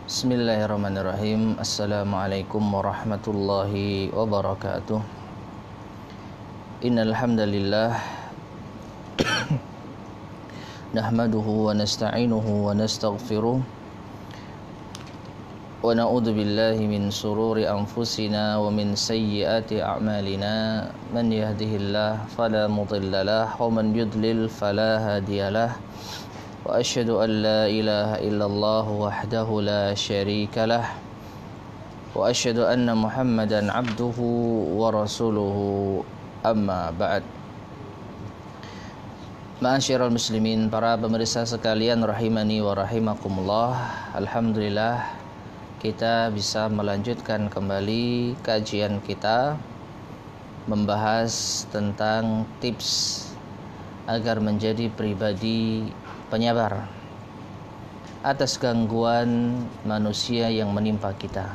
Bismillahirrahmanirrahim. Assalamualaikum warahmatullahi wabarakatuh. Innal hamdalillah nahmaduhu wa nasta'inuhu wa nastaghfiruh wa na'udzu billahi min sururi anfusina wa min sayyiati a'malina. Man yahdihillahu fala mudilla lahu wa man yudlil fala hadiyalah. Wa asyhadu an la ilaha illallah wahdahu la syarika lah wa asyhadu anna Muhammadan abduhu wa rasuluhu, amma ba'd. Ma'asyiral muslimin, para pemirsa sekalian rahimani wa rahimakumullah. Alhamdulillah kita bisa melanjutkan kembali kajian kita membahas tentang tips agar menjadi pribadi penyabar atas gangguan manusia yang menimpa kita,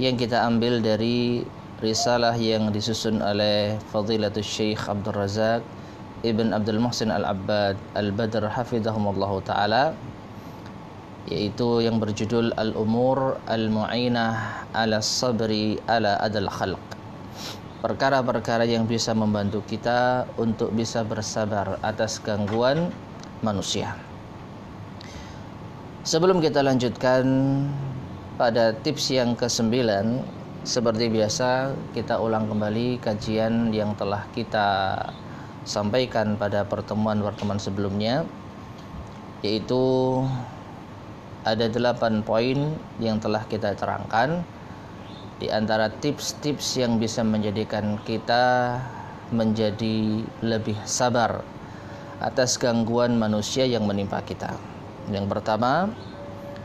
yang kita ambil dari risalah yang disusun oleh Fadilatul Syekh Abdul Razak Ibn Abdul Muhsin Al-Abbad Al-Badr hafizahumullah ta'ala, yaitu yang berjudul Al-Umur Al-Mu'inah Ala Sabri Ala Adal Khalq, perkara-perkara yang bisa membantu kita untuk bisa bersabar atas gangguan manusia. Sebelum kita lanjutkan pada tips yang ke-9, seperti biasa kita ulang kembali kajian yang telah kita sampaikan pada pertemuan-pertemuan sebelumnya, yaitu ada 8 poin yang telah kita terangkan. Di antara tips-tips yang bisa menjadikan kita menjadi lebih sabar atas gangguan manusia yang menimpa kita. Yang pertama,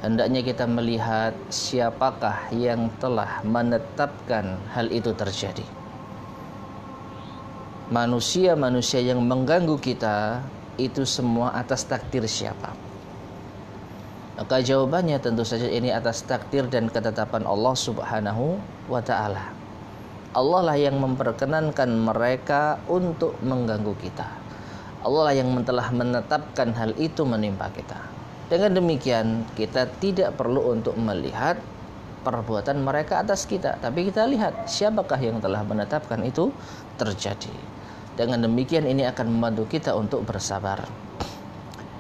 hendaknya kita melihat siapakah yang telah menetapkan hal itu terjadi. Manusia-manusia yang mengganggu kita itu semua atas takdir siapa? Maka jawabannya tentu saja ini atas takdir dan ketetapan Allah Subhanahu wa ta'ala. Allah lah yang memperkenankan mereka untuk mengganggu kita. Allah lah yang telah menetapkan hal itu menimpa kita. Dengan demikian kita tidak perlu untuk melihat perbuatan mereka atas kita, tapi kita lihat siapakah yang telah menetapkan itu terjadi. Dengan demikian ini akan membantu kita untuk bersabar.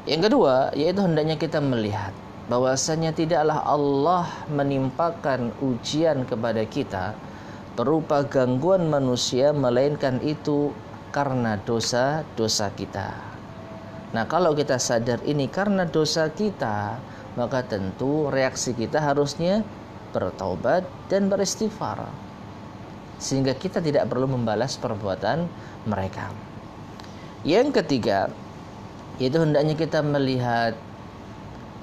Yang kedua, yaitu hendaknya kita melihat bahwasanya tidaklah Allah menimpakan ujian kepada kita berupa gangguan manusia, melainkan itu karena dosa-dosa kita. Nah, kalau kita sadar ini karena dosa kita, maka tentu reaksi kita harusnya bertaubat dan beristighfar, sehingga kita tidak perlu membalas perbuatan mereka. Yang ketiga, yaitu hendaknya kita melihat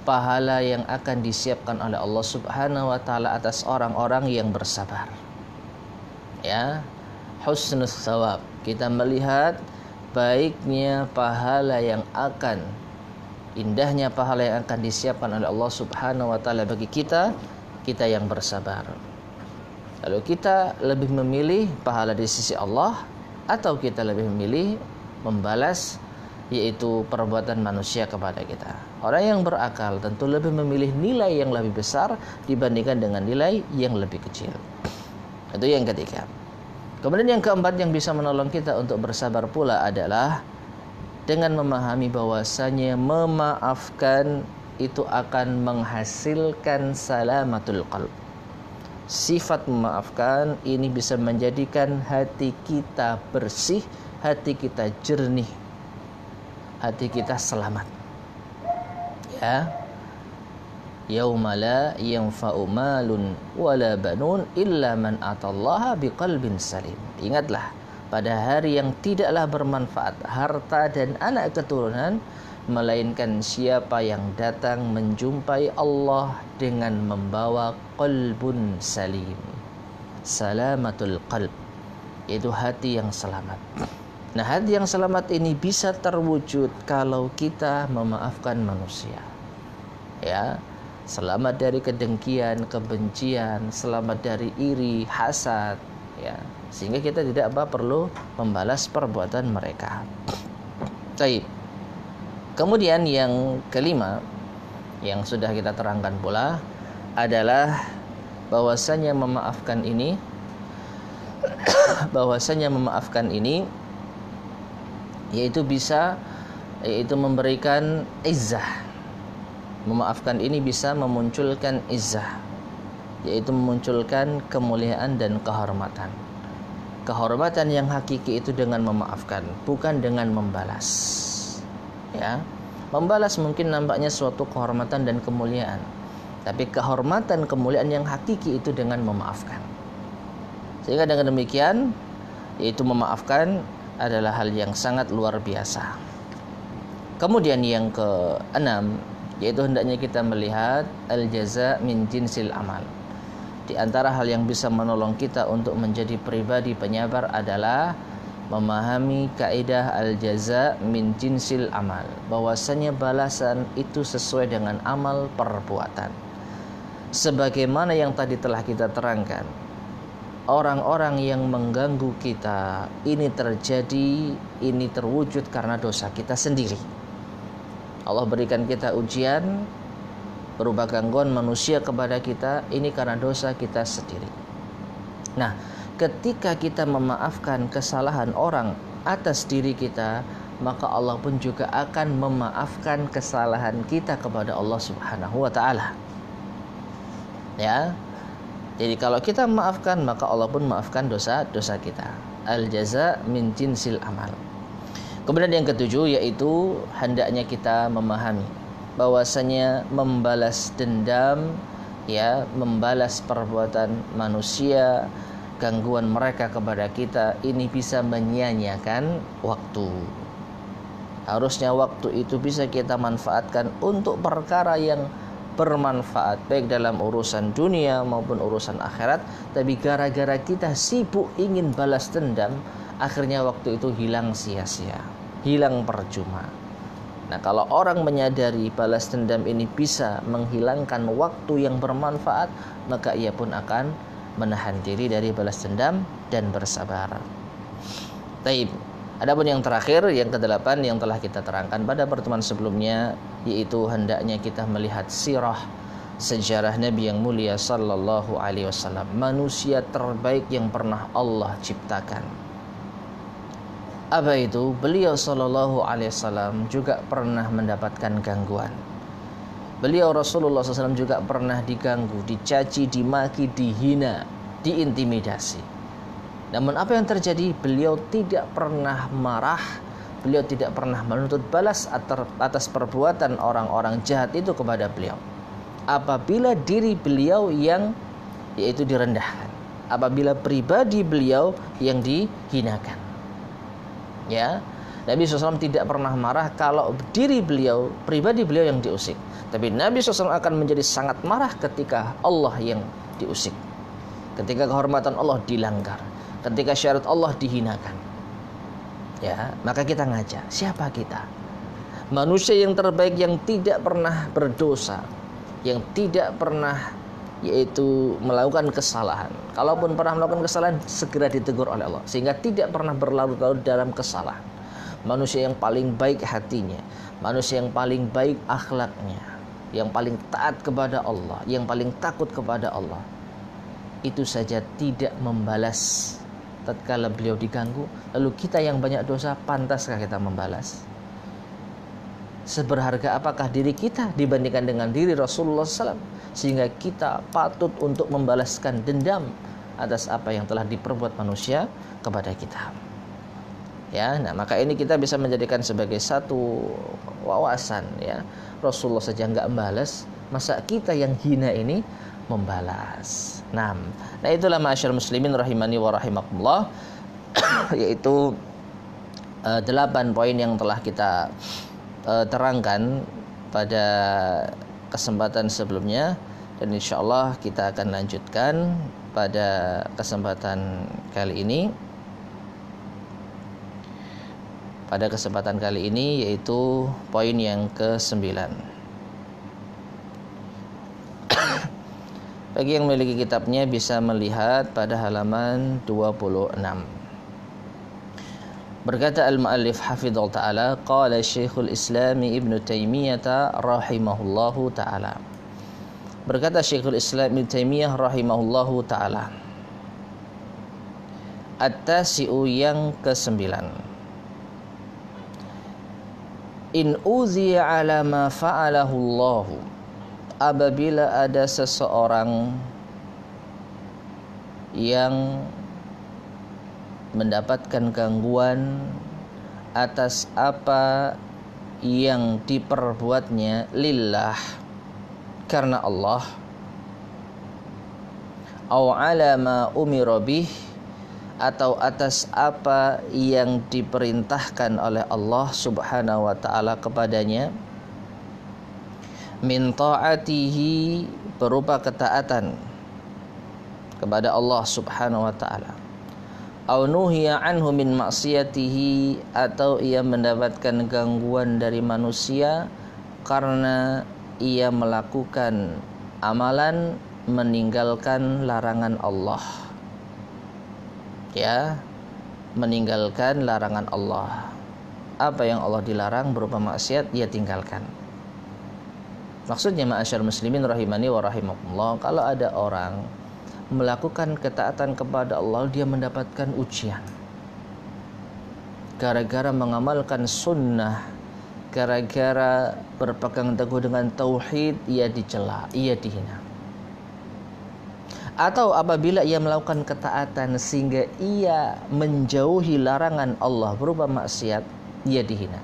pahala yang akan disiapkan oleh Allah Subhanahu wa ta'ala atas orang-orang yang bersabar. Ya, husnus thawab. Kita melihat baiknya pahala yang akan, indahnya pahala yang akan disiapkan oleh Allah Subhanahu wa ta'ala bagi kita yang bersabar. Lalu kita lebih memilih pahala di sisi Allah, atau kita lebih memilih membalas yaitu perbuatan manusia kepada kita. Orang yang berakal tentu lebih memilih nilai yang lebih besar dibandingkan dengan nilai yang lebih kecil. Itu yang ketiga. Kemudian yang keempat yang bisa menolong kita untuk bersabar pula adalah dengan memahami bahwasanya memaafkan itu akan menghasilkan salamatul qalb. Sifat memaafkan ini bisa menjadikan hati kita bersih, hati kita jernih, hati kita selamat. Ya. Yauma la yanfa'u malun wala banun illa man atallaha biqalbin salim. Ingatlah, pada hari yang tidaklah bermanfaat harta dan anak keturunan, melainkan siapa yang datang menjumpai Allah dengan membawa qalbun salim. Salamatul qalb, yaitu hati yang selamat. Nah, hati yang selamat ini bisa terwujud kalau kita memaafkan manusia. Ya, selamat dari kedengkian, kebencian, selamat dari iri, hasad, ya, sehingga kita tidak perlu membalas perbuatan mereka. Baik. Kemudian yang kelima, yang sudah kita terangkan pula adalah bahwasanya memaafkan ini yaitu memberikan izzah. Memaafkan ini bisa memunculkan izzah, yaitu memunculkan kemuliaan dan kehormatan. Kehormatan yang hakiki itu dengan memaafkan, bukan dengan membalas. Ya, membalas mungkin nampaknya suatu kehormatan dan kemuliaan, tapi kehormatan kemuliaan yang hakiki itu dengan memaafkan. Sehingga dengan demikian, yaitu memaafkan adalah hal yang sangat luar biasa. Kemudian yang keenam, yaitu hendaknya kita melihat al-jaza min jinsil amal. Di antara hal yang bisa menolong kita untuk menjadi pribadi penyabar adalah memahami kaidah al-jaza min jinsil amal, bahwasanya balasan itu sesuai dengan amal perbuatan. Sebagaimana yang tadi telah kita terangkan, orang-orang yang mengganggu kita ini terwujud karena dosa kita sendiri. Allah berikan kita ujian berupa gangguan manusia kepada kita, ini karena dosa kita sendiri. Nah, ketika kita memaafkan kesalahan orang atas diri kita, maka Allah pun juga akan memaafkan kesalahan kita kepada Allah Subhanahu wa taala. Ya. Jadi kalau kita memaafkan, maka Allah pun memaafkan dosa-dosa kita. Al-jaza min jinsil amal. Kemudian yang ketujuh, yaitu hendaknya kita memahami bahwasanya membalas dendam, ya, membalas perbuatan manusia, gangguan mereka kepada kita, ini bisa menyia-nyiakan waktu. Harusnya waktu itu bisa kita manfaatkan untuk perkara yang bermanfaat, baik dalam urusan dunia maupun urusan akhirat. Tapi gara-gara kita sibuk ingin balas dendam, akhirnya waktu itu hilang sia-sia, hilang percuma. Nah, kalau orang menyadari balas dendam ini bisa menghilangkan waktu yang bermanfaat, maka ia pun akan menahan diri dari balas dendam dan bersabar. Taib. Adapun yang terakhir, yang ke-8 yang telah kita terangkan pada pertemuan sebelumnya, yaitu hendaknya kita melihat sirah, sejarah Nabi yang mulia sallallahu alaihi wasallam, manusia terbaik yang pernah Allah ciptakan. Apa itu? Beliau sallallahu alaihi wasallam juga pernah mendapatkan gangguan. Beliau Rasulullah SAW juga pernah diganggu, dicaci, dimaki, dihina, diintimidasi. Namun apa yang terjadi? Beliau tidak pernah marah, beliau tidak pernah menuntut balas atas perbuatan orang-orang jahat itu kepada beliau. Apabila diri beliau yang yaitu direndahkan, apabila pribadi beliau yang dihinakan. Ya, Nabi SAW tidak pernah marah kalau diri beliau, pribadi beliau yang diusik. Tapi Nabi SAW akan menjadi sangat marah ketika Allah yang diusik, ketika kehormatan Allah dilanggar, ketika syariat Allah dihinakan. Ya, maka kita ngajak, siapa kita? Manusia yang terbaik yang tidak pernah berdosa, yang tidak pernah yaitu melakukan kesalahan. Kalaupun pernah melakukan kesalahan, segera ditegur oleh Allah, sehingga tidak pernah berlarut-larut dalam kesalahan. Manusia yang paling baik hatinya, manusia yang paling baik akhlaknya, yang paling taat kepada Allah, yang paling takut kepada Allah, itu saja tidak membalas tatkala beliau diganggu. Lalu kita yang banyak dosa, pantaskah kita membalas? Seberharga apakah diri kita dibandingkan dengan diri Rasulullah SAW, sehingga kita patut untuk membalaskan dendam atas apa yang telah diperbuat manusia kepada kita. Ya, nah maka ini kita bisa menjadikan sebagai satu wawasan, ya. Rasulullah saja enggak membalas, masa kita yang hina ini membalas. Nah itulah ma'asyiral muslimin rahimani wa rahimakumullah, yaitu 8 poin yang telah kita terangkan pada kesempatan sebelumnya, dan insyaallah kita akan lanjutkan pada kesempatan kali ini. Pada kesempatan kali ini yaitu poin yang ke-9. Bagi yang memiliki kitabnya bisa melihat pada halaman 26. Berkata al-muallif hafizallahu taala, qala Syekhul Islam Ibnu Taimiyah rahimahullahu taala. Berkata Syekhul Islam Ibnu Taimiyah rahimahullahu taala, at-tasi'u yang ke-9. In uziya ala ma fa'alahu Allah, apabila ada seseorang yang mendapatkan gangguan atas apa yang diperbuatnya lillah, karena Allah, aw ala ma umira bih, atau atas apa yang diperintahkan oleh Allah Subhanahu wa taala kepadanya, min ta'atihi, berupa ketaatan kepada Allah Subhanahu wa taala, au nuhiya anhu min maksiyatihi, atau ia mendapatkan gangguan dari manusia karena ia melakukan amalan meninggalkan larangan Allah. Ya, meninggalkan larangan Allah. Apa yang Allah dilarang berupa maksiat, ia tinggalkan. Maksudnya, ma'asyar muslimin rahimani wa rahimakumullah, kalau ada orang melakukan ketaatan kepada Allah, dia mendapatkan ujian gara-gara mengamalkan sunnah, gara-gara berpegang teguh dengan tauhid, ia dicela, ia dihina. Atau apabila ia melakukan ketaatan sehingga ia menjauhi larangan Allah berupa maksiat, ia dihina.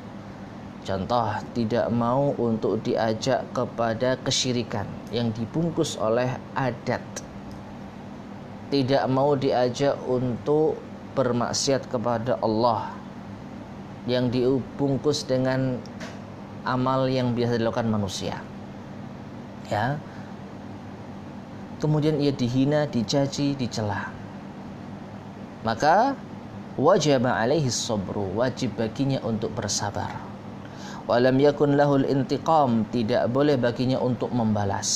Contoh, tidak mau untuk diajak kepada kesyirikan yang dibungkus oleh adat, tidak mau diajak untuk bermaksiat kepada Allah yang dibungkus dengan amal yang biasa dilakukan manusia. Ya. Kemudian ia dihina, dicaci, dicela. Maka wajib alaihi sabru, wajib baginya untuk bersabar. Walam yakun lahul intiqam, tidak boleh baginya untuk membalas.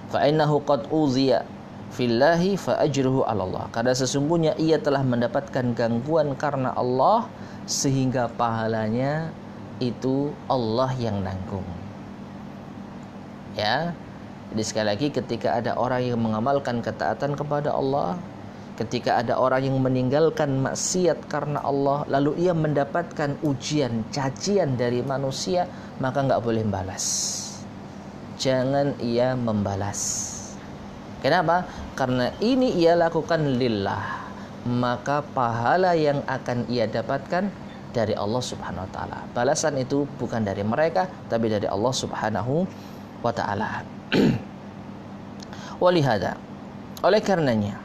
Fa innahu qad uziya fillahi fa ajruhu 'ala Allah, karena sesungguhnya ia telah mendapatkan gangguan karena Allah, sehingga pahalanya itu Allah yang nanggung. Ya. Jadi sekali lagi, ketika ada orang yang mengamalkan ketaatan kepada Allah, ketika ada orang yang meninggalkan maksiat karena Allah, lalu ia mendapatkan ujian, cacian dari manusia, maka enggak boleh membalas. Jangan ia membalas. Kenapa? Karena ini ia lakukan lillah, maka pahala yang akan ia dapatkan dari Allah Subhanahu wa taala. Balasan itu bukan dari mereka, tapi dari Allah Subhanahu wa taala. Walihada, oleh karenanya,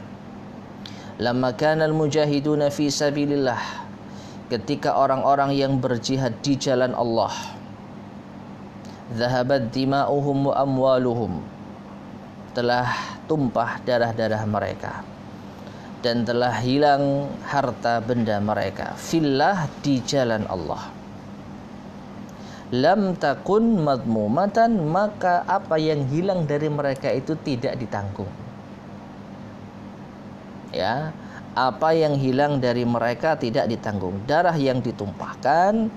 lamma kana al-mujahiduna fi sabilillah, ketika orang-orang yang berjihad di jalan Allah, dhahabat dima'uhum wa amwaluhum, telah tumpah darah-darah mereka dan telah hilang harta benda mereka, fillah, di jalan Allah. Lam takun madmumatan, maka apa yang hilang dari mereka itu tidak ditanggung. Ya, apa yang hilang dari mereka tidak ditanggung. Darah yang ditumpahkan,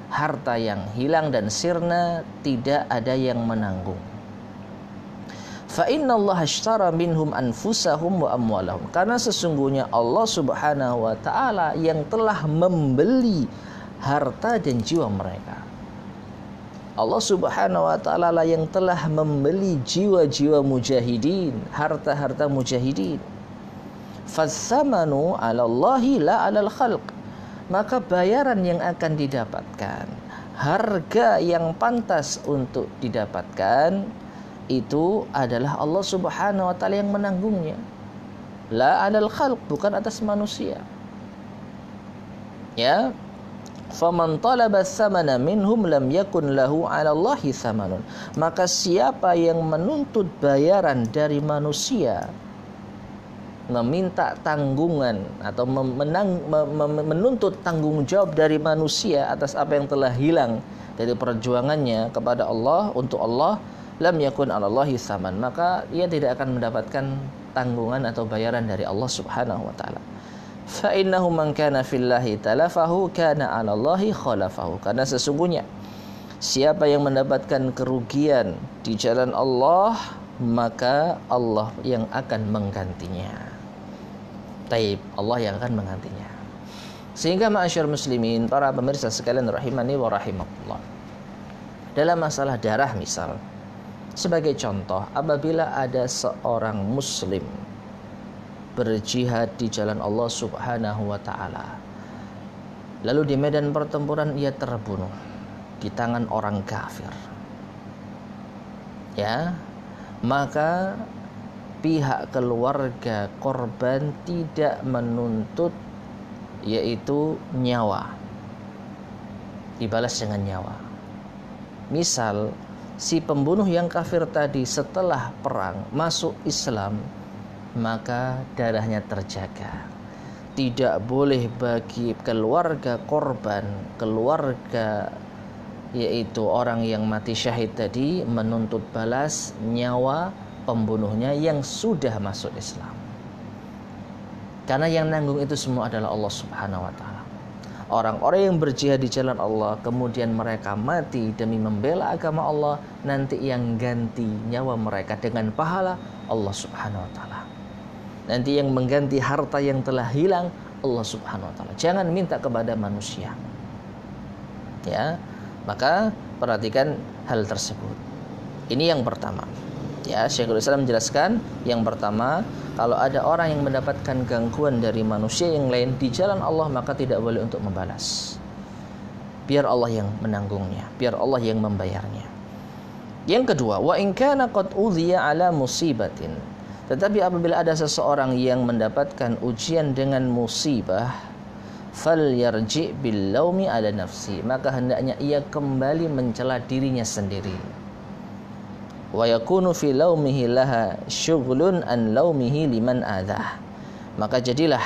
harta yang hilang dan sirna, tidak ada yang menanggung. Fa innallaha ashtara minhum anfusahum wa amwalahum, karena sesungguhnya Allah Subhanahu wa taala yang telah membeli harta dan jiwa mereka. Allah Subhanahu wa taala lah yang telah membeli jiwa-jiwa mujahidin, harta-harta mujahidin. Fatsamanu 'ala Allahi la 'alal khalq, maka bayaran yang akan didapatkan, harga yang pantas untuk didapatkan, itu adalah Allah Subhanahu wa taala yang menanggungnya. La 'alal khalq, bukan atas manusia. Ya. Faman talaba tsamana minhum lam yakun lahu 'ala Allahi tsamanun, maka siapa yang menuntut bayaran dari manusia, meminta tanggungan atau menuntut tanggung jawab dari manusia atas apa yang telah hilang dari perjuangannya kepada Allah, untuk Allah, lam yakun 'ala Allahi tsaman, maka ia tidak akan mendapatkan tanggungan atau bayaran dari Allah Subhanahu wa taala. Fa innahu man kana fillahi talafahu kana 'ala Allahi khalafahu. Karena sesungguhnya siapa yang mendapatkan kerugian di jalan Allah, maka Allah yang akan menggantinya. Taib, Allah yang akan menggantinya. Sehingga ma'asyar muslimin, para pemirsa sekalian rahimani wa rahimakumullah, dalam masalah darah misal, sebagai contoh, apabila ada seorang muslim berjihad di jalan Allah Subhanahu wa ta'ala, lalu di medan pertempuran ia terbunuh di tangan orang kafir, ya, maka pihak keluarga korban tidak menuntut yaitu nyawa, dibalas dengan nyawa. Misal si pembunuh yang kafir tadi setelah perang masuk Islam, maka darahnya terjaga. Tidak boleh bagi keluarga korban, keluarga yaitu orang yang mati syahid tadi, menuntut balas nyawa pembunuhnya yang sudah masuk Islam. Karena yang nanggung itu semua adalah Allah Subhanahu wa ta'ala. Orang-orang yang berjihad di jalan Allah kemudian mereka mati demi membela agama Allah, nanti yang ganti nyawa mereka dengan pahala Allah Subhanahu wa ta'ala. Nanti yang mengganti harta yang telah hilang Allah Subhanahu wa ta'ala. Jangan minta kepada manusia. Ya, maka perhatikan hal tersebut. Ini yang pertama. Ya, Syekhul Islam menjelaskan yang pertama, kalau ada orang yang mendapatkan gangguan dari manusia yang lain di jalan Allah, maka tidak boleh untuk membalas. Biar Allah yang menanggungnya, biar Allah yang membayarnya. Yang kedua, wa in kana qad udhiya ala musibatin. Tetapi apabila ada seseorang yang mendapatkan ujian dengan musibah, falyarji bil laumi ala nafsi, maka hendaknya ia kembali mencela dirinya sendiri. Wa yakunu fi laumihi laha syughlun an laumihi liman adah. Maka jadilah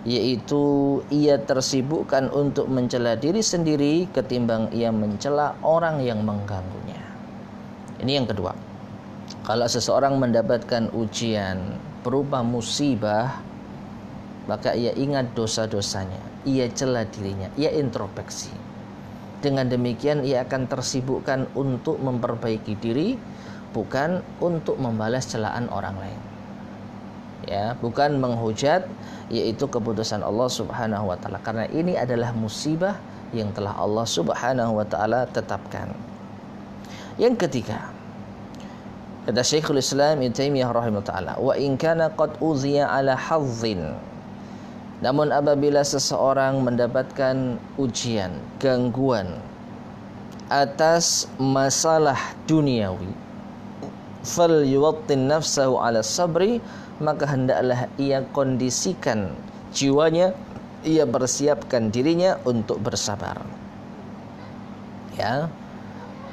yaitu ia tersibukkan untuk mencela diri sendiri ketimbang ia mencela orang yang mengganggunya. Ini yang kedua. Kalau seseorang mendapatkan ujian berupa musibah, maka ia ingat dosa-dosanya, ia cela dirinya, ia introspeksi. Dengan demikian ia akan tersibukkan untuk memperbaiki diri, bukan untuk membalas celaan orang lain. Ya, bukan menghujat yaitu keputusan Allah Subhanahu wa taala, karena ini adalah musibah yang telah Allah Subhanahu wa taala tetapkan. Yang ketiga, kata Syekhul Islam Ibnu Taimiyah rahimahullah taala, wa in kana qad uziya ala hadzin. Namun apabila seseorang mendapatkan ujian, gangguan atas masalah duniawi, fal yuwattin nafsahu ala sabri, maka hendaklah ia kondisikan jiwanya, ia persiapkan dirinya untuk bersabar. Ya,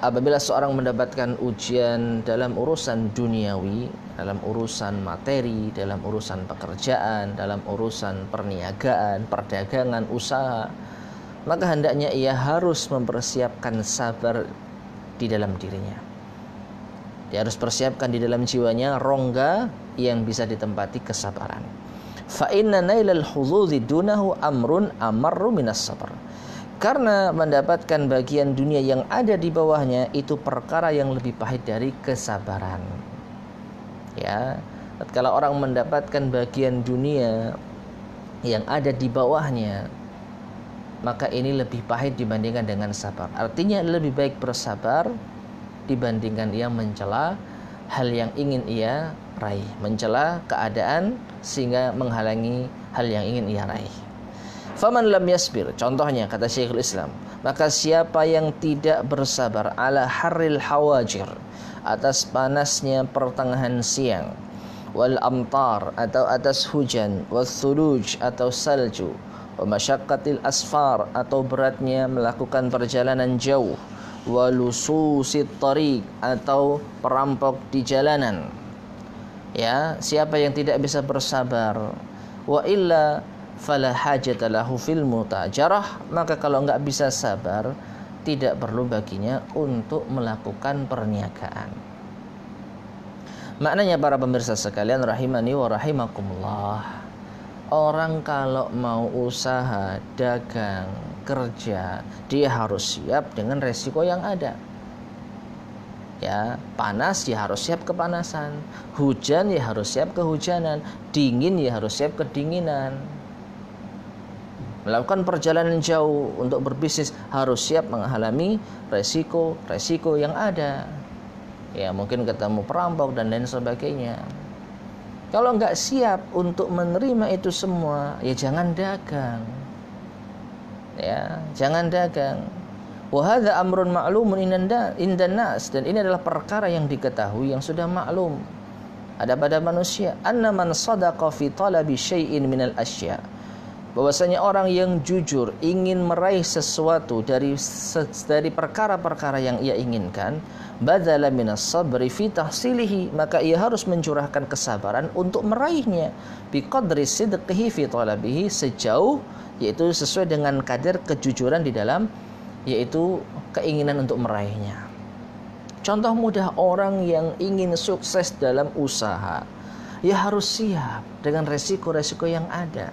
apabila seorang mendapatkan ujian dalam urusan duniawi, dalam urusan materi, dalam urusan pekerjaan, dalam urusan perniagaan, perdagangan, usaha, maka hendaknya ia harus mempersiapkan sabar di dalam dirinya. Dia harus persiapkan di dalam jiwanya rongga yang bisa ditempati kesabaran. Fa inna nailal hududzi dunahu amrun amarru minas sabr. Karena mendapatkan bagian dunia yang ada di bawahnya itu perkara yang lebih pahit dari kesabaran. Ya, kalau orang mendapatkan bagian dunia yang ada di bawahnya, maka ini lebih pahit dibandingkan dengan sabar. Artinya lebih baik bersabar dibandingkan ia mencela hal yang ingin ia raih, mencela keadaan sehingga menghalangi hal yang ingin ia raih. Faman lam yasbir, contohnya kata Syekhul Islam, maka siapa yang tidak bersabar ala harril hawajir, atas panasnya pertengahan siang, wal amtar atau atas hujan, wal thuluj atau salju, wa masyaqqatil asfar atau beratnya melakukan perjalanan jauh, wa lususit tariq atau perampok di jalanan. Ya, siapa yang tidak bisa bersabar, wa illa fala hajata lahu fil mutajarah, maka kalau enggak bisa sabar, tidak perlu baginya untuk melakukan perniagaan. Maknanya para pemirsa sekalian rahimani wa rahimakumullah, Orang kalau mau usaha, dagang, kerja, dia harus siap dengan resiko yang ada. Ya, panas ya harus siap kepanasan, hujan ya harus siap kehujanan, dingin ya harus siap kedinginan. Melakukan perjalanan jauh untuk berbisnis harus siap mengalami resiko yang ada. Ya, mungkin ketemu perampok dan lain sebagainya. Kalau nggak siap untuk menerima itu semua, ya jangan dagang. Ya, jangan dagang. Wa hadza amrun ma'lumun indan nas, dan ini adalah perkara yang diketahui yang sudah maklum ada pada manusia. Anna man sadaqa fi talabi syai'in minal asya, bahwasanya orang yang jujur ingin meraih sesuatu dari perkara-perkara yang ia inginkan, badzala minas sabri fi tahsilihi, maka ia harus mencurahkan kesabaran untuk meraihnya, biqadri sidqihi fi talabihi, sejauh yaitu sesuai dengan kadar kejujuran di dalam yaitu keinginan untuk meraihnya. Contoh mudah, orang yang ingin sukses dalam usaha, ya harus siap dengan resiko-resiko yang ada.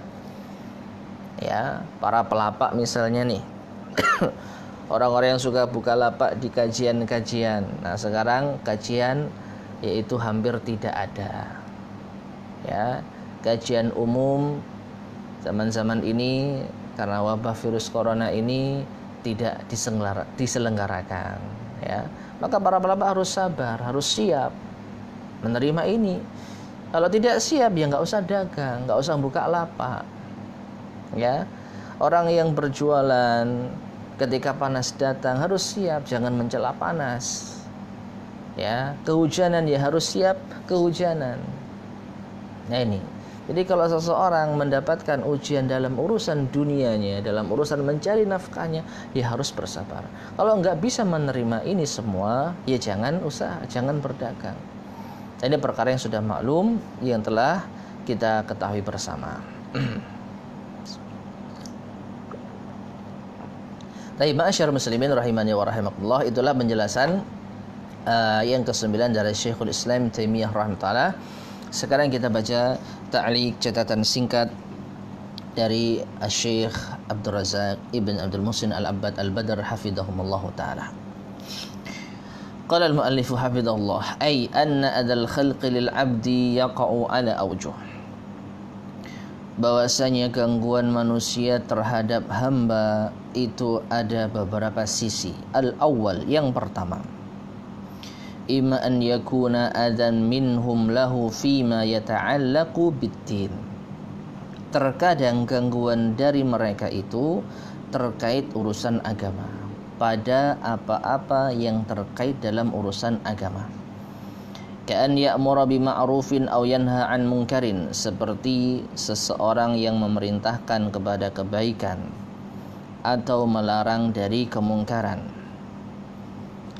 Ya, para pelapak misalnya nih, orang-orang yang suka buka lapak di kajian-kajian. Nah, sekarang kajian yaitu hampir tidak ada. Ya, kajian umum zaman-zaman ini karena wabah virus corona ini tidak diselenggarakan, ya. Maka para pelapak harus sabar, harus siap menerima ini. Kalau tidak siap ya nggak usah dagang, nggak usah buka lapak. Ya, orang yang berjualan ketika panas datang harus siap, jangan mencela panas. Ya, kehujanan ya harus siap kehujanan. Nah ini. Jadi kalau seseorang mendapatkan ujian dalam urusan dunianya, dalam urusan mencari nafkahnya, ya harus bersabar. Kalau nggak bisa menerima ini semua, ya jangan usaha, jangan berdagang. Ini perkara yang sudah maklum, yang telah kita ketahui bersama. Baik, ma'asyar muslimin rahimani wa rahimakumullah, itulah penjelasan yang ke-9 dari Syekhul Islam Taimiyah rahimahullah. Sekarang kita baca ta'liq catatan singkat dari Syekh Abdul Razak Ibn Abdul Muhsin Al-Abbad Al-Badr hafidhahumullah ta'ala. Qala al-muallif hafidhahullah, ay anna adal khalqi lil 'abdi yaqa'u ala awjuh, bahwasanya gangguan manusia terhadap hamba itu ada beberapa sisi. Al-awwal, yang pertama, imma an yakuna adan minhum lahu fima yata'allaqu bid-din. Terkadang gangguan dari mereka itu terkait urusan agama, pada apa-apa yang terkait dalam urusan agama. Ka'an ya'mura bima'rufin aw yanha 'an munkarin, seperti seseorang yang memerintahkan kepada kebaikan atau melarang dari kemungkaran.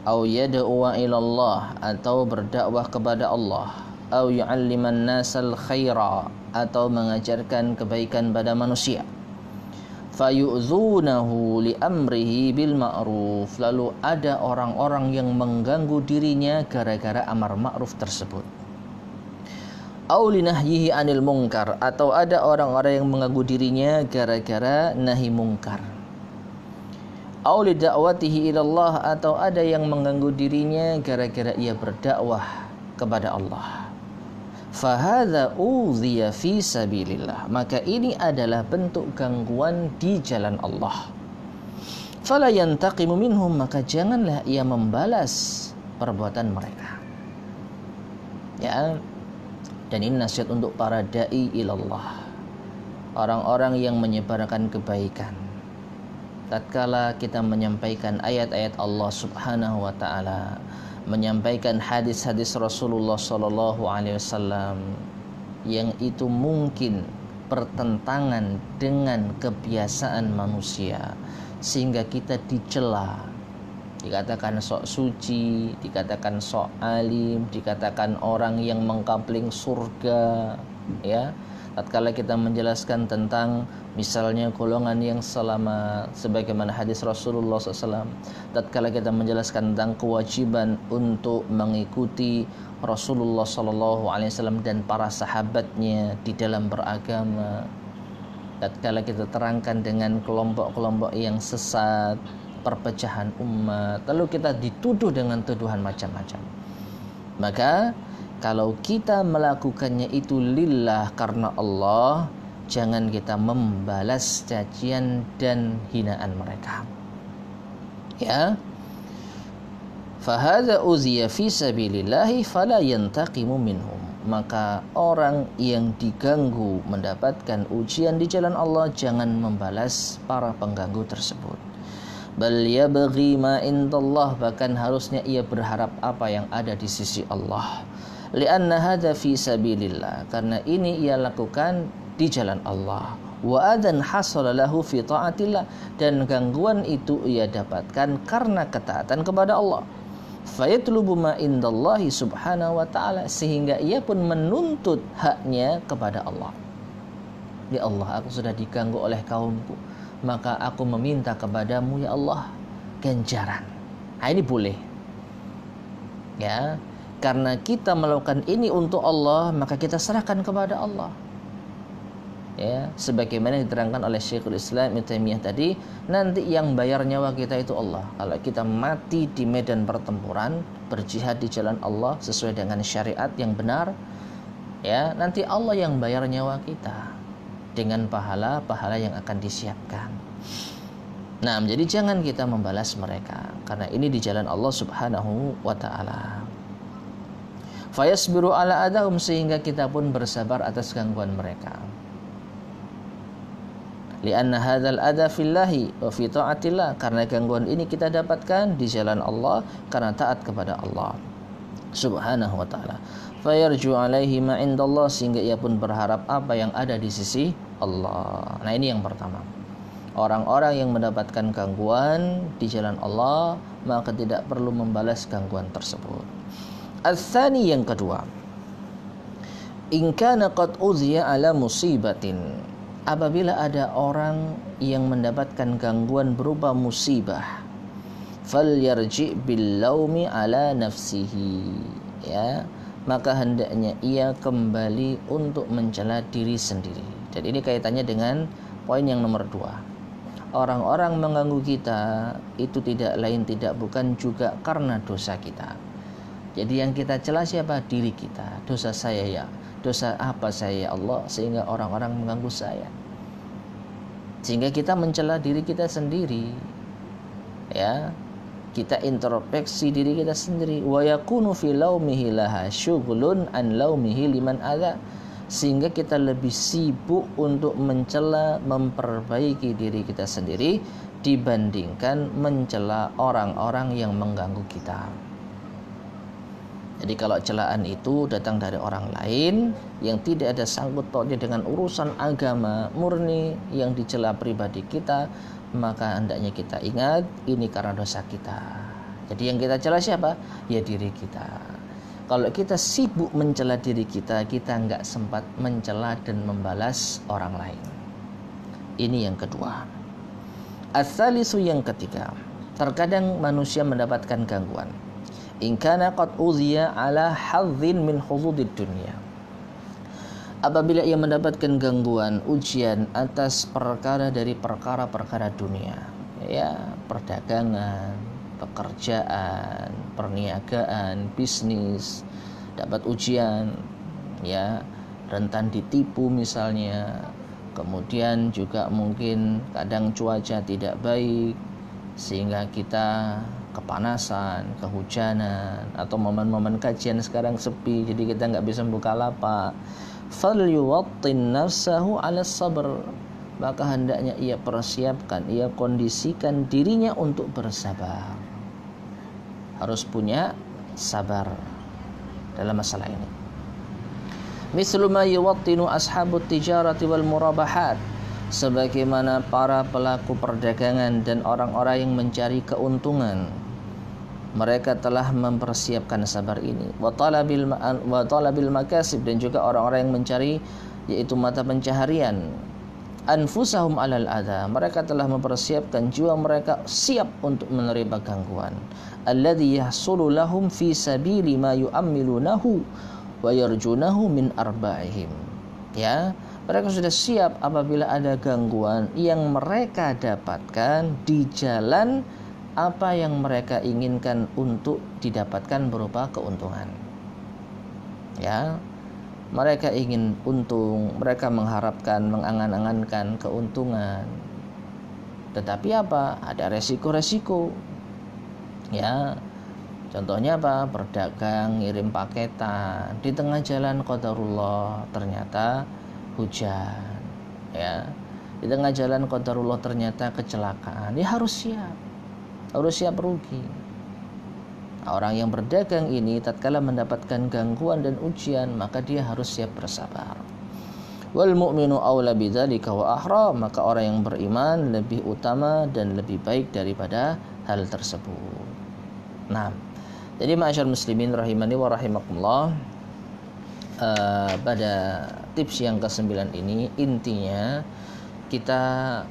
Au yad'u ilallah, atau berdakwah kepada Allah. Au yu'alliman nasal khaira, atau mengajarkan kebaikan pada manusia. Fayu'dzunahu li amrihi bil ma'ruf, lalu ada orang-orang yang mengganggu dirinya gara-gara amar ma'ruf tersebut. Au linahyihi anil munkar, atau ada orang-orang yang mengganggu dirinya gara-gara nahi mungkar. Au li da'watihi ilallah, atau ada yang mengganggu dirinya gara-gara ia berdakwah kepada Allah. Fahadza udhiya fi sabilillah, maka ini adalah bentuk gangguan di jalan Allah. Fala yantaqimu minhum, maka janganlah ia membalas perbuatan mereka. Ya. Dan ini nasihat untuk para dai ilallah, orang-orang yang menyebarkan kebaikan. Tatkala kita menyampaikan ayat-ayat Allah Subhanahu wa taala, menyampaikan hadis-hadis Rasulullah sallallahu alaihi wasallam yang itu mungkin bertentangan dengan kebiasaan manusia, sehingga kita dicela, dikatakan sok suci, dikatakan sok alim, dikatakan orang yang mengkapling surga, ya. Tatkala kita menjelaskan tentang misalnya golongan yang selamat, sebagaimana hadis Rasulullah SAW, tatkala kita menjelaskan tentang kewajiban untuk mengikuti Rasulullah SAW dan para sahabatnya di dalam beragama, tatkala kita terangkan dengan kelompok-kelompok yang sesat, perpecahan umat, lalu kita dituduh dengan tuduhan macam-macam. Maka kalau kita melakukannya itu lillah, karena Allah, jangan kita membalas cacian dan hinaan mereka. Ya. Fahadza uziya fi sabilillahi fala yantaqimu minhum. Maka orang yang diganggu mendapatkan ujian di jalan Allah, jangan membalas para pengganggu tersebut. Bal yabghi ma indallah, bahkan harusnya ia berharap apa yang ada di sisi Allah. Lianna hadza fi sabilillah, karena ini ia lakukan di jalan Allah. Wa adan hasala lahu fi taatillah, dan gangguan itu ia dapatkan karena ketaatan kepada Allah. Fayatlubu ma indallahi subhanahu wa ta'ala, sehingga ia pun menuntut haknya kepada Allah. Ya Allah, aku sudah diganggu oleh kaumku, maka aku meminta kepadamu ya Allah ganjaran. Nah, ini boleh. Ya, karena kita melakukan ini untuk Allah, maka kita serahkan kepada Allah. Ya, sebagaimana diterangkan oleh Syekhul Islam Ibnu Taimiyah tadi, nanti yang bayar nyawa kita itu Allah. Kalau kita mati di medan pertempuran, berjihad di jalan Allah sesuai dengan syariat yang benar, ya, nanti Allah yang bayar nyawa kita dengan pahala-pahala yang akan disiapkan. Nah, jadi jangan kita membalas mereka, karena ini di jalan Allah Subhanahu wa ta'ala. Fayasbiru ala adahum, sehingga kita pun bersabar atas gangguan mereka. Lianna hadzal adha fillahi wa fi ta'atillah, karena gangguan ini kita dapatkan di jalan Allah karena taat kepada Allah Subhanahu wa ta'ala. Fayarju alaihi ma indallah, sehingga ia pun berharap apa yang ada di sisi Allah. Nah, ini yang pertama. Orang-orang yang mendapatkan gangguan di jalan Allah, maka tidak perlu membalas gangguan tersebut. Al-thani, yang kedua, in kana qad uziya ala musibatin, apabila ada orang yang mendapatkan gangguan berupa musibah, falyarji bil laumi ala nafsihi, ya, maka hendaknya ia kembali untuk mencela diri sendiri. Dan ini kaitannya dengan poin yang nomor 2. Orang-orang mengganggu kita itu tidak lain tidak bukan juga karena dosa kita. Jadi yang kita cela siapa? Diri kita. Dosa saya ya. Dosa apa saya ya Allah sehingga orang-orang mengganggu saya? Sehingga kita mencela diri kita sendiri. Ya. Kita introspeksi diri kita sendiri. Wa yakunu fi laumihi laha syughlun an laumihi liman adza, sehingga kita lebih sibuk untuk mencela, memperbaiki diri kita sendiri dibandingkan mencela orang-orang yang mengganggu kita. Jadi kalau celaan itu datang dari orang lain yang tidak ada sangkut pautnya dengan urusan agama murni, yang dicela pribadi kita, maka hendaknya kita ingat ini karena dosa kita. Jadi yang kita cela siapa? Ya diri kita. Kalau kita sibuk mencela diri kita, kita nggak sempat mencela dan membalas orang lain. Ini yang kedua. Ats-tsalisu, yang ketiga, terkadang manusia mendapatkan gangguan. In kana qad udhiya ala hadzin min hududid dunya. Apabila ia mendapatkan gangguan, ujian atas perkara dari perkara-perkara dunia, ya, perdagangan, pekerjaan, perniagaan, bisnis, dapat ujian, ya, rentan ditipu misalnya. Kemudian juga mungkin kadang cuaca tidak baik sehingga kita kepanasan, kehujanan, atau momen-momen kajian sekarang sepi jadi kita nggak bisa buka lapak. Falyuwattin nafsahu 'ala sabr, maka hendaknya ia persiapkan, ia kondisikan dirinya untuk bersabar. Harus punya sabar dalam masalah ini. Mislu ma yuwattinu ashabut tijarati wal murabahat, sebagaimana para pelaku perdagangan dan orang-orang yang mencari keuntungan, mereka telah mempersiapkan sabar ini. Wa talabil makasib, dan juga orang-orang yang mencari yaitu mata pencaharian. Anfusahum alal adha, mereka telah mempersiapkan jiwa mereka siap untuk menerima gangguan. Alladhi yahsulu lahum fi sabili ma yu'ammilunahu wa yarjunahu min arba'ihim. Ya, Mereka sudah siap apabila ada gangguan yang mereka dapatkan di jalan apa yang mereka inginkan untuk didapatkan berupa keuntungan. Ya, mereka ingin untung, mereka mengharapkan, mengangan-angankan keuntungan. Tetapi apa? Ada resiko-resiko. Ya, contohnya apa? Berdagang, ngirim paketan, di tengah jalan qadarullah ternyata hujan, ya. Di tengah jalan qadarullah ternyata kecelakaan. Dia harus siap rugi. Orang yang berdagang ini tatkala mendapatkan gangguan dan ujian, maka dia harus siap bersabar. Wal mu'minu aula bidzalika wa ahra, maka orang yang beriman lebih utama dan lebih baik daripada hal tersebut. Nah, jadi ma'asyar muslimin rahimani wa rahimakumullah, pada tips yang ke-9 ini intinya kita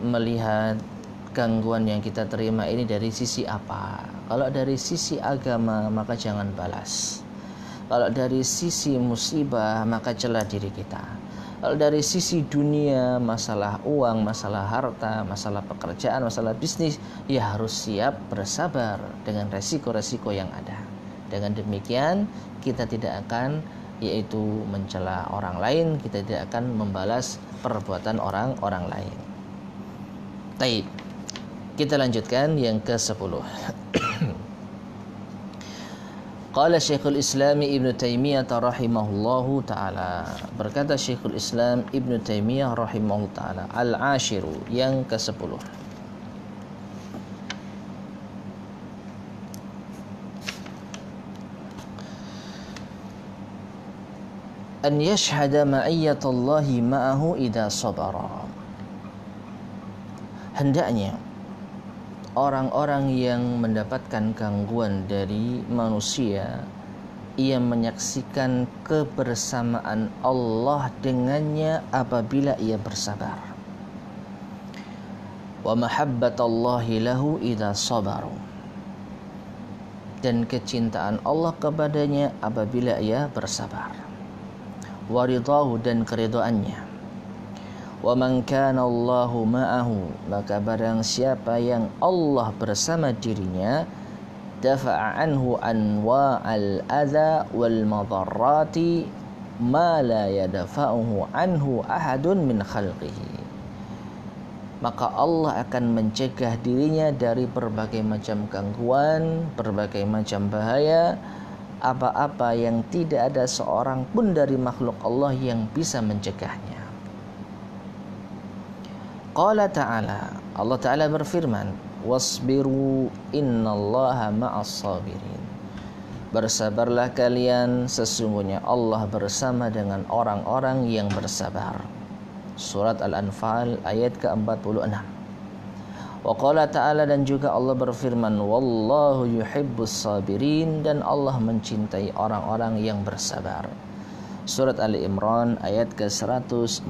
melihat gangguan yang kita terima ini dari sisi apa. Kalau dari sisi agama maka jangan balas. Kalau dari sisi musibah maka celah diri kita. Kalau dari sisi dunia, masalah uang, masalah harta, masalah pekerjaan, masalah bisnis, ya harus siap bersabar dengan resiko-resiko yang ada. Dengan demikian kita tidak akan yaitu mencela orang lain, kita tidak akan membalas perbuatan orang lain. Baik, kita lanjutkan yang ke-10. Qala Syekhul Islam Ibnu Taimiyah rahimahullahu taala, berkata Syekhul Islam Ibnu Taimiyah rahimahullahu taala, al-ashiru, yang ke-10. An yashhada ma'iyyatallahi ma'ahu idza sabara. Hendaknya orang-orang yang mendapatkan gangguan dari manusia, ia menyaksikan kebersamaan Allah dengannya apabila ia bersabar. Wa mahabbatallahi lahu idza sabaru, dan kecintaan Allah kepadanya apabila ia bersabar. Wa ridahu, dan keridhaannya. Wa man kana Allahu ma'ahu, maka barang siapa yang Allah bersama dirinya, dafa'a anhu anwa'al adza wal madarrati ma la yadfa'uhu anhu ahadun min khalqihi, maka Allah akan mencegah dirinya dari berbagai macam gangguan, berbagai macam bahaya, apa-apa yang tidak ada seorang pun dari makhluk Allah yang bisa mencegahnya. Qala ta'ala, Allah Ta'ala berfirman, wasbiru innallaha ma'as sabirin, bersabarlah kalian, sesungguhnya Allah bersama dengan orang-orang yang bersabar. Surat Al-Anfal ayat ke-46. Wa qala ta'ala, dan juga Allah berfirman, wallahu yuhibbus sabirin, dan Allah mencintai orang-orang yang bersabar. Surat Ali Imran ayat ke-146.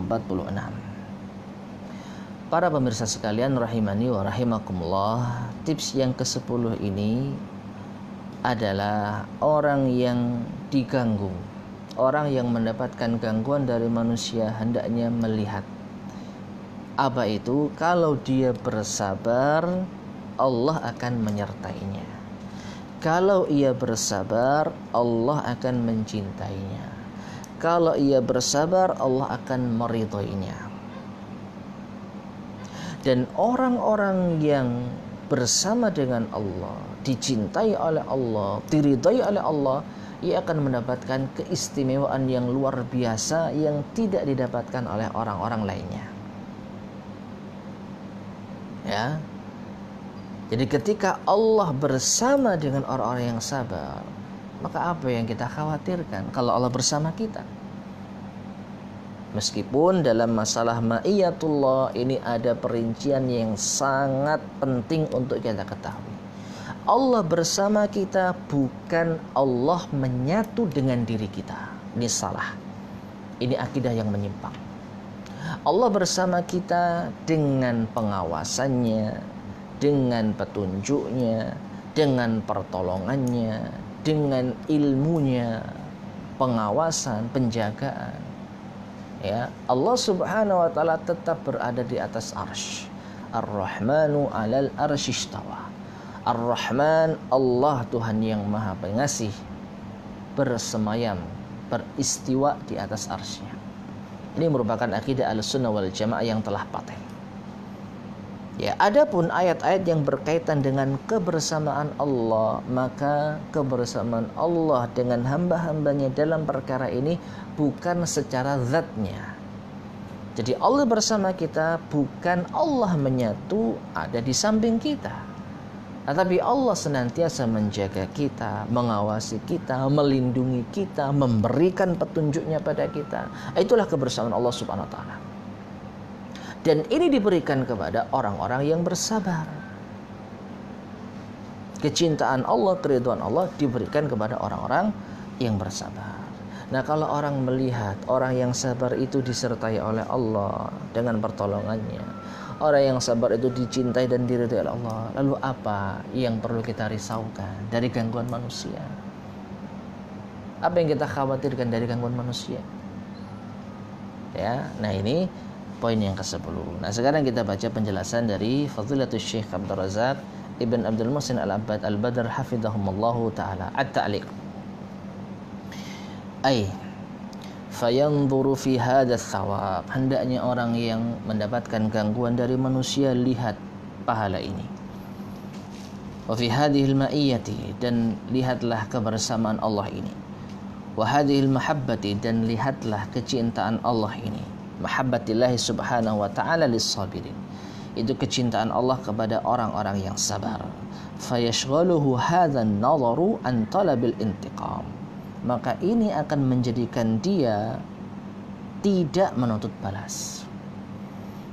Para pemirsa sekalian rahimani wa rahimakumullah, tips yang ke-10 ini adalah orang yang diganggu, orang yang mendapatkan gangguan dari manusia hendaknya melihat apa itu, kalau dia bersabar Allah akan menyertainya. Kalau ia bersabar Allah akan mencintainya. Kalau ia bersabar Allah akan meridhoinya. Dan orang-orang yang bersama dengan Allah, dicintai oleh Allah, diridhai oleh Allah, ia akan mendapatkan keistimewaan yang luar biasa yang tidak didapatkan oleh orang-orang lainnya. Ya. Jadi ketika Allah bersama dengan orang-orang yang sabar, maka apa yang kita khawatirkan kalau Allah bersama kita? Meskipun dalam masalah ma'iyatullah ini ada perincian yang sangat penting untuk kita ketahui. Allah bersama kita bukan Allah menyatu dengan diri kita. Ini salah. Ini akidah yang menyimpang. Allah bersama kita dengan pengawasannya, dengan petunjuknya, dengan pertolongannya, dengan ilmunya, pengawasan, penjagaan. Ya, Allah Subhanahu wa taala tetap berada di atas arsy. Ar-Rahmanu 'alal arsy istawa. Ar-Rahman, Allah Tuhan yang Maha Pengasih, bersemayam, beristiwa di atas arsy-Nya. Ini merupakan akidah Ahlussunnah wal Jamaah yang telah paten. Ya, adapun ayat-ayat yang berkaitan dengan kebersamaan Allah, maka kebersamaan Allah dengan hamba-hambanya dalam perkara ini bukan secara zatnya. Jadi Allah bersama kita bukan Allah menyatu ada di samping kita. Tetapi Allah senantiasa menjaga kita, mengawasi kita, melindungi kita, memberikan petunjuknya pada kita. Itulah kebersamaan Allah Subhanahu wa taala. Dan ini diberikan kepada orang-orang yang bersabar. Kecintaan Allah, keridhaan Allah diberikan kepada orang-orang yang bersabar. Nah, kalau orang melihat orang yang sabar itu disertai oleh Allah dengan pertolongannya, orang yang sabar itu dicintai dan diridhai oleh Allah, lalu apa yang perlu kita risaukan dari gangguan manusia? Apa yang kita khawatirkan dari gangguan manusia? Ya, nah ini poin yang ke-10. Nah, sekarang kita baca penjelasan dari Fadilatul Syekh Abdul Razak Ibn Abdul Muhsin Al-Abbad Al-Badr hafizahumullahu taala. At-ta'liq. Ai fayanzuru fi hadha thawab, hendaknya orang yang mendapatkan gangguan dari manusia lihat pahala ini. Wa fi hadhil ma'iyyati, dan lihatlah kebersamaan Allah ini. Wa hadhil mahabbati, dan lihatlah kecintaan Allah ini. Mahabbatillahi subhanahu wa ta'ala lis-sabirin, itu kecintaan Allah kepada orang-orang yang sabar. Fayashghaluhu hadha an-nadharu an talabil intiqam, maka ini akan menjadikan dia tidak menuntut balas.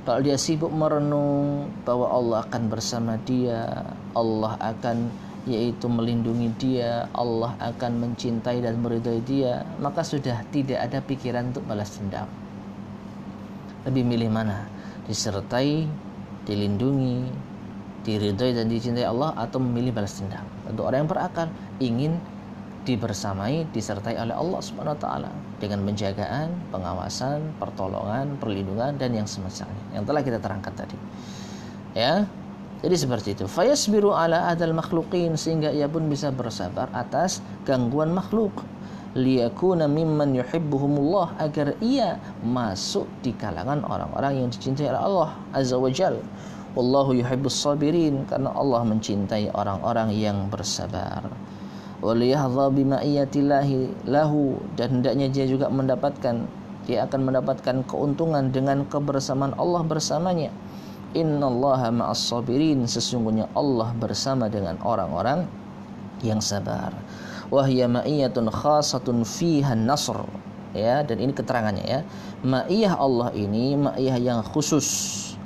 Kalau dia sibuk merenung bahwa Allah akan bersama dia, Allah akan yaitu melindungi dia, Allah akan mencintai dan meridhai dia, maka sudah tidak ada pikiran untuk balas dendam. Lebih milih mana? Disertai, dilindungi, diridhai dan dicintai Allah, atau memilih balas dendam? Untuk orang yang berakal ingin dibersamai, disertai oleh Allah Subhanahu wa taala dengan penjagaan, pengawasan, pertolongan, perlindungan dan yang semacamnya yang telah kita terangkan tadi. Ya. Jadi seperti itu. Fayasbiru ala adal makhluqin, sehingga ia pun bisa bersabar atas gangguan makhluk. Liyakuna mimman yuhibbuhumullah, agar ia masuk di kalangan orang-orang yang dicintai oleh Allah Azza wa Jalla. Wallahu yuhibbus sabirin, karena Allah mencintai orang-orang yang bersabar. Waliyahdha bima'iyyatillahi lahu, dan hendaknya dia juga dia akan mendapatkan keuntungan dengan kebersamaan Allah bersamanya. Innallaha ma'as sabirin, sesungguhnya Allah bersama dengan orang-orang yang sabar. Wahya ma'iyyatun khasatun fiha nasr, ya, dan ini keterangannya, ya. Ma'iyyah Allah ini ma'iyyah yang khusus.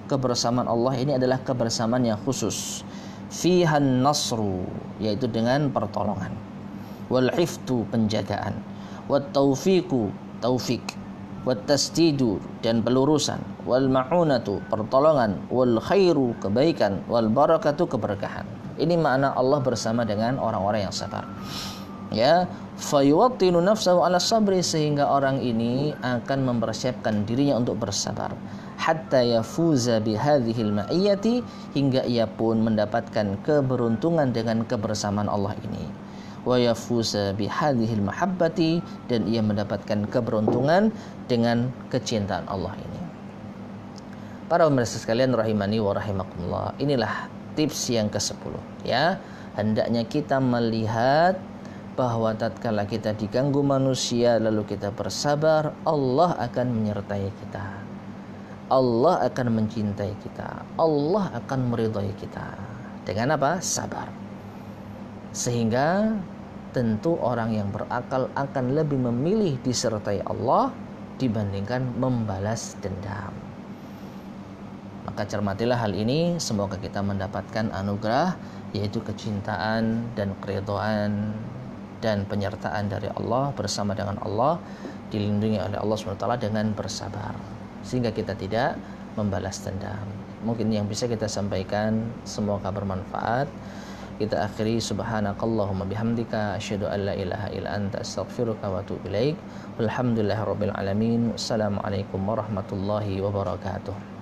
Kebersamaan Allah ini adalah kebersamaan yang khusus. Fihan nasru, yaitu dengan pertolongan, wal hiftu, penjagaan, wat taufiqu, taufik, wat tasdidu, dan pelurusan, wal ma'unatu, pertolongan, wal khairu, kebaikan, wal barakatu, keberkahan. Ini makna Allah bersama dengan orang-orang yang sabar. Ya, fayuwattinu nafsahu ala sabri, sehingga orang ini akan mempersiapkan dirinya untuk bersabar. Hatta yafuza bihadhil ma'iyyati, hingga ia pun mendapatkan keberuntungan dengan kebersamaan Allah ini. Wa yafuza bihadhil mahabbati, dan ia mendapatkan keberuntungan dengan kecintaan Allah ini. Para pemirsa sekalian rahimani wa rahimakumullah, inilah tips yang ke-10, ya. Hendaknya kita melihat bahwa tatkala kita diganggu manusia lalu kita bersabar, Allah akan menyertai kita. Allah akan mencintai kita, Allah akan meridhai kita. Dengan apa? Sabar. Sehingga tentu orang yang berakal akan lebih memilih disertai Allah dibandingkan membalas dendam. Maka cermatilah hal ini, semoga kita mendapatkan anugerah, yaitu kecintaan dan keridhaan dan penyertaan dari Allah, bersama dengan Allah, dilindungi oleh Allah SWT dengan bersabar, sehingga kita tidak membalas dendam. Mungkin yang bisa kita sampaikan, semoga bermanfaat. kita akhiri subhanakallahumma bihamdika asyhadu an la ilaha illa anta astaghfiruka wa atubu ilaik. Walhamdulillahirabbil alamin. Wassalamualaikum warahmatullahi wabarakatuh.